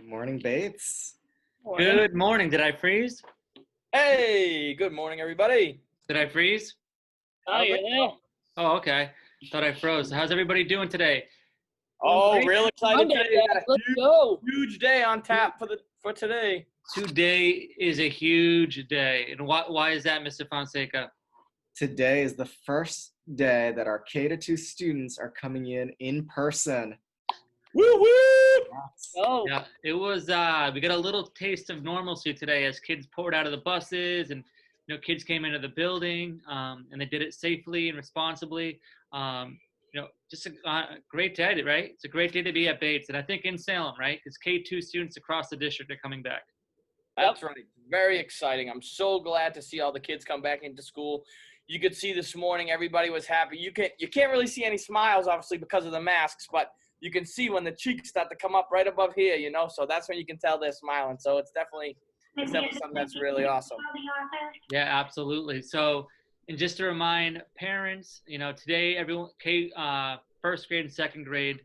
Morning, Bates. Morning. Good morning. Did I freeze? Hey, good morning, everybody. Did I freeze? Oh, yeah. Oh, okay. Thought I froze. How's everybody doing today? Oh, real excited Monday, today. We got a Let's go. huge day on tap for today. Today is a huge day. And why is that, Mr. Fonseca? Today is the first day that our K-2 students are coming in person. Woo woo! Go. Yeah, it was, we got a little taste of normalcy today as kids poured out of the buses and, kids came into the building and they did it safely and responsibly. Just a great day, right? It's a great day to be at Bates. And I think in Salem, right? Because K-2 students across the district are coming back. That's right. Very exciting. I'm so glad to see all the kids come back into school. You could see this morning everybody was happy. You can't really see any smiles, obviously, because of the masks, but you can see when the cheeks start to come up right above here, so that's when you can tell they're smiling. So it's definitely something that's really awesome. Yeah, absolutely. So, and just to remind parents, today everyone, first grade and second grade,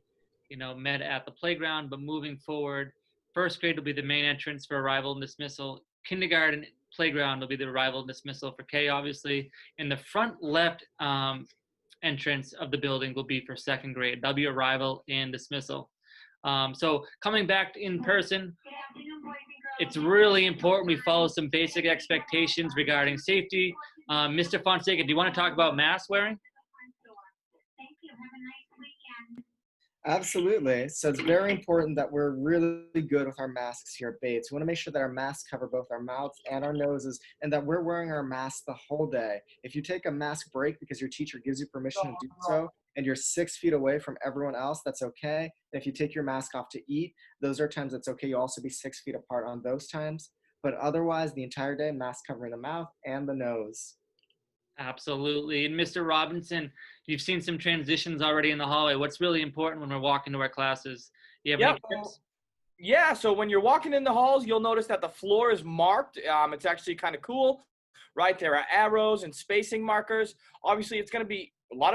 met at the playground, but moving forward, first grade will be the main entrance for arrival and dismissal. Kindergarten playground will be the arrival and dismissal for K, obviously. And the front left entrance of the building will be for second grade. That'll be arrival and dismissal. So coming back in person, it's really important we follow some basic expectations regarding safety. Mr. Fonseca, do you want to talk about mask wearing? Absolutely. So it's very important that we're really good with our masks here at Bates. We want to make sure that our masks cover both our mouths and our noses and that we're wearing our masks the whole day. If you take a mask break because your teacher gives you permission to do so and you're 6 feet away from everyone else, that's okay. If you take your mask off to eat, those are times that's okay. You'll also be 6 feet apart on those times. But otherwise, the entire day, mask covering the mouth and the nose. Absolutely. And Mr. Robinson, you've seen some transitions already in the hallway. What's really important when we're walking to our classes? You have any tips? Yeah, so when you're walking in the halls, you'll notice that the floor is marked. It's actually kind of cool, right? There are arrows and spacing markers. Obviously, it's going to be none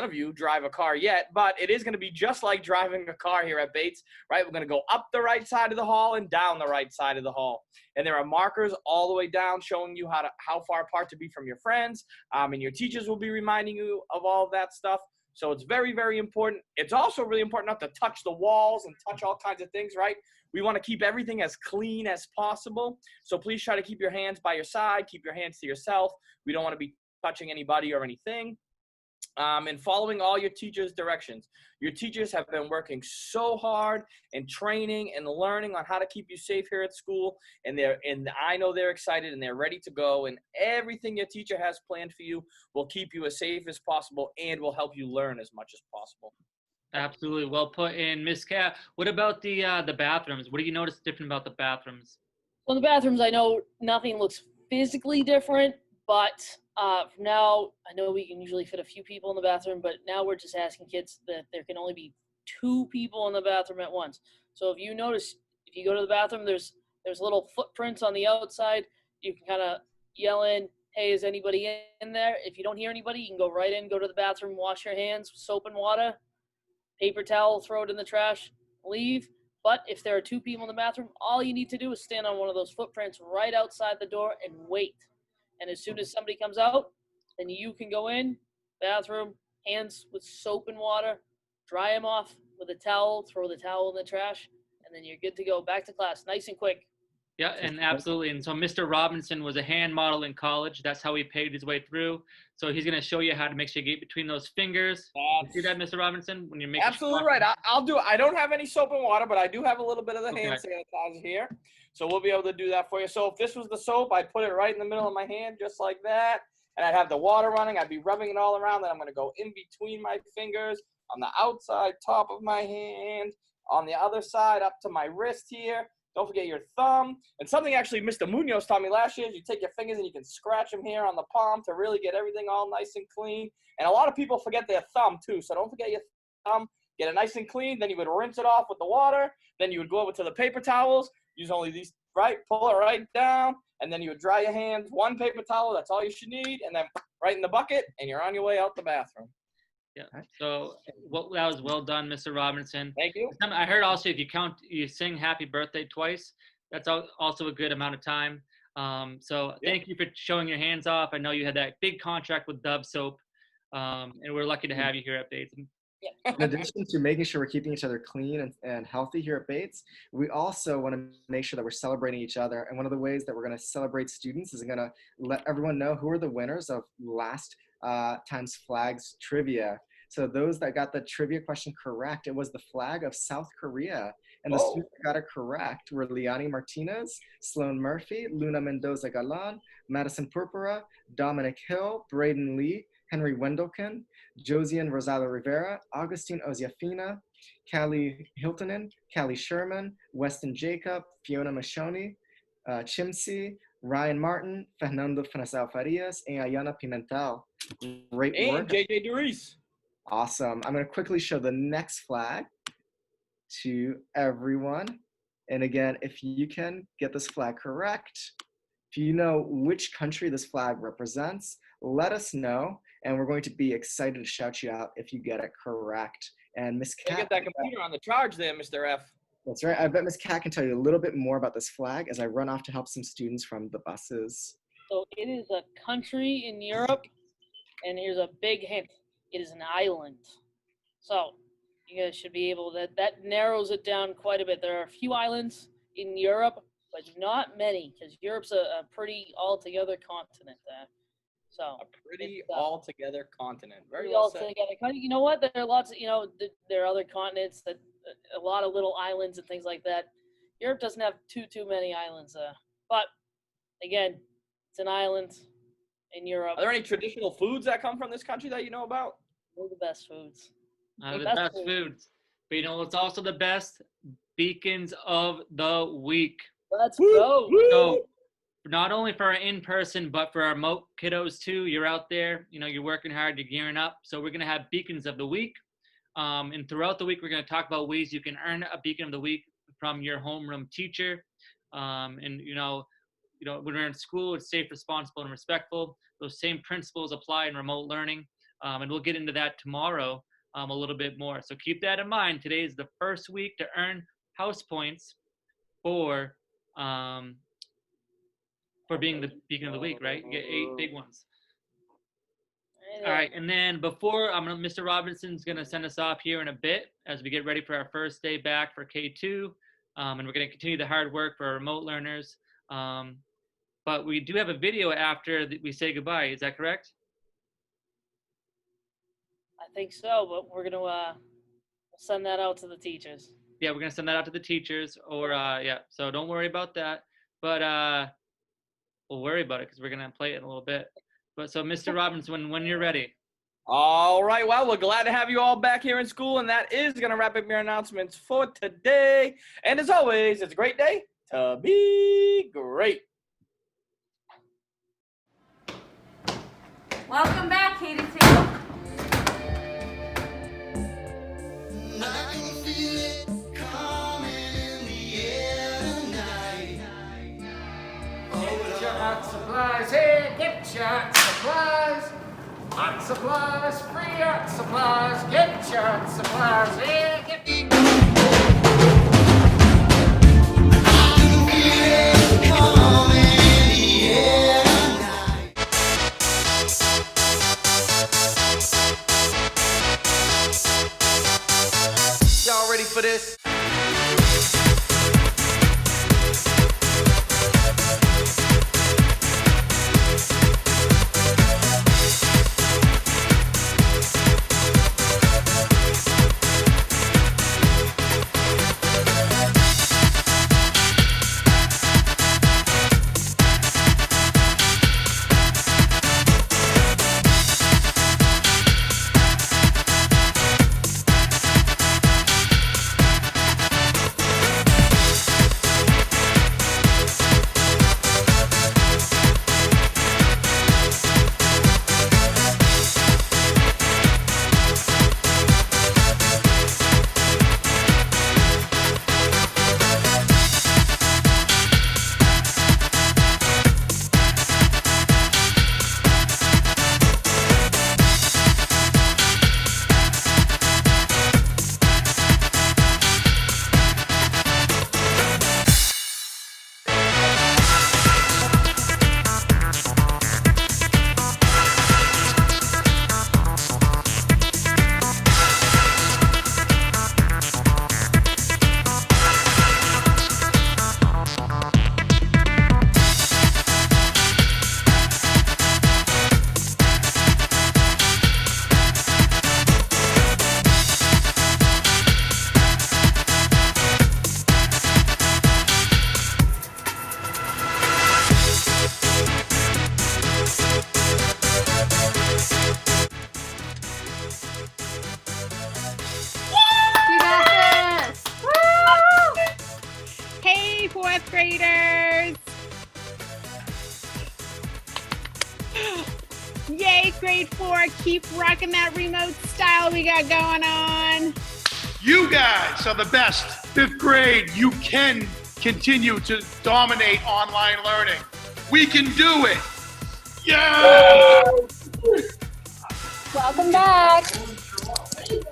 of you drive a car yet, but it is going to be just like driving a car here at Bates, right? We're going to go up the right side of the hall and down the right side of the hall. And there are markers all the way down showing you how far apart to be from your friends. And your teachers will be reminding you of all of that stuff. So it's very, very important. It's also really important not to touch the walls and touch all kinds of things, right? We want to keep everything as clean as possible. So please try to keep your hands by your side. Keep your hands to yourself. We don't want to be touching anybody or anything. And following all your teachers' directions. Your teachers have been working so hard and training and learning on how to keep you safe here at school. And I know they're excited and they're ready to go. And everything your teacher has planned for you will keep you as safe as possible and will help you learn as much as possible. Absolutely. Well put in. Miss Kat, what about the bathrooms? What do you notice different about the bathrooms? Well, in the bathrooms, I know nothing looks physically different, but from now, I know we can usually fit a few people in the bathroom, but now we're just asking kids that there can only be 2 people in the bathroom at once. So if you notice, if you go to the bathroom, there's little footprints on the outside. You can kind of yell in, hey, is anybody in there? If you don't hear anybody, you can go right in, go to the bathroom, wash your hands, soap and water, paper towel, throw it in the trash, leave. But if there are 2 people in the bathroom, all you need to do is stand on one of those footprints right outside the door and wait. And as soon as somebody comes out, then you can go in, bathroom, hands with soap and water, dry them off with a towel, throw the towel in the trash, and then you're good to go. Back to class, nice and quick. Yeah, and absolutely. And so Mr. Robinson was a hand model in college. That's how he paved his way through. So he's going to show you how to make sure you get between those fingers. You see that, Mr. Robinson? When you're making absolutely right. I'll do it. I don't have any soap and water, but I do have a little bit of the hand sanitizer here. So we'll be able to do that for you. So if this was the soap, I'd put it right in the middle of my hand, just like that. And I'd have the water running. I'd be rubbing it all around. Then I'm going to go in between my fingers on the outside top of my hand, on the other side up to my wrist here. Don't forget your thumb. And something actually Mr. Munoz taught me last year is you take your fingers and you can scratch them here on the palm to really get everything all nice and clean. And a lot of people forget their thumb too. So don't forget your thumb. Get it nice and clean. Then you would rinse it off with the water. Then you would go over to the paper towels. Use only these, right? Pull it right down. And then you would dry your hands. 1 paper towel. That's all you should need. And then right in the bucket. And you're on your way out the bathroom. Yeah. Okay. So that was well done, Mr. Robinson. Thank you. I heard also if you sing Happy Birthday twice, that's also a good amount of time. So thank you for showing your hands off. I know you had that big contract with Dove Soap, and we're lucky to have you here at Bates. In addition to making sure we're keeping each other clean and healthy here at Bates, we also want to make sure that we're celebrating each other. And one of the ways that we're going to celebrate students is going to let everyone know who are the winners of last time's flags trivia. So those that got the trivia question correct, it was the flag of South Korea. And the students that got it correct were Liani Martinez, Sloan Murphy, Luna Mendoza Galan, Madison Purpura, Dominic Hill, Braden Lee, Henry Wendelkin, Josian Rosado Rivera, Augustine Oziafina, Callie Hiltonen, Callie Sherman, Weston Jacob, Fiona Mashoni, Chimsi, Ryan Martin, Fernando Fanasao Farias, and Ayana Pimentel. Great work. And JJ Doris. Awesome. I'm going to quickly show the next flag to everyone. And again, if you can get this flag correct, if you know which country this flag represents, let us know. And we're going to be excited to shout you out if you get it correct. And Miss Kat, Get that computer on the charge there, Mr. F. that's right. I bet Miss Kat can tell you a little bit more about this flag as I run off to help some students from the buses. So it is a country in Europe, and here's a big hint. It is an island. So you guys should be able to, that narrows it down quite a bit. There are a few islands in Europe, but not many, because Europe's a pretty altogether continent. So A pretty it's, altogether continent. Very pretty well said. altogether. You know what? There are lots of, there are other continents that a lot of little islands and things like that. Europe doesn't have too many islands. But again, it's an island in Europe. Are there any traditional foods that come from this country that you know about? They're the best foods. The Best best foods. But it's also the best beacons of the week. Let's go. So not only for our in-person, but for our remote kiddos too. You're out there, you're working hard, you're gearing up. So we're going to have beacons of the week. And throughout the week, we're going to talk about ways you can earn a beacon of the week from your homeroom teacher. And, when we're in school, it's safe, responsible, and respectful. Those same principles apply in remote learning. And we'll get into that tomorrow a little bit more. So keep that in mind. Today is the first week to earn house points for being the beacon of the week, right? You get 8 big ones. All right, and then before Mr. Robinson's gonna send us off here in a bit as we get ready for our first day back for K2, and we're gonna continue the hard work for our remote learners. But we do have a video after we say goodbye. Is that correct? I think so, but we're gonna send that out to the teachers. Yeah, we're gonna send that out to the teachers, or yeah. So don't worry about that. But we'll worry about it because we're gonna play it in a little bit. But so, Mr. Robinson, when you're ready. All right. Well, we're glad to have you all back here in school, and that is going to wrap up your announcements for today. And as always, it's a great day to be great. Welcome back, Katie. Hot supplies, hey, get your hot supplies. Hot supplies, free hot supplies. Get your hot supplies, hey, get Y'all ready for this? Yay, grade 4. Keep rocking that remote style we got going on. You guys are the best. 5th grade, you can continue to dominate online learning. We can do it. Yeah! Welcome back.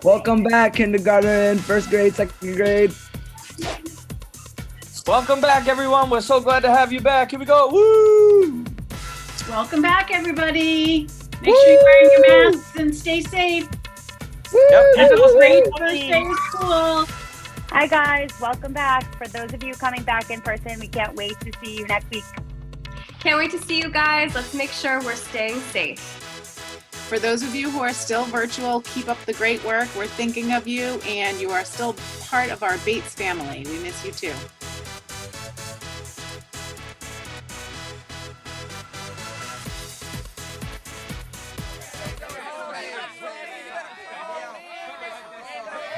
Welcome back, kindergarten, 1st grade, 2nd grade. Welcome back, everyone. We're so glad to have you back. Here we go. Woo! Welcome back, everybody. Make sure you're wearing your masks and stay safe. Yep. Have a great first day of school. Hi guys, welcome back. For those of you coming back in person, we can't wait to see you next week. Can't wait to see you guys. Let's make sure we're staying safe. For those of you who are still virtual, keep up the great work. We're thinking of you, and you are still part of our Bates family. We miss you too.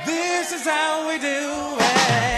This is how we do it.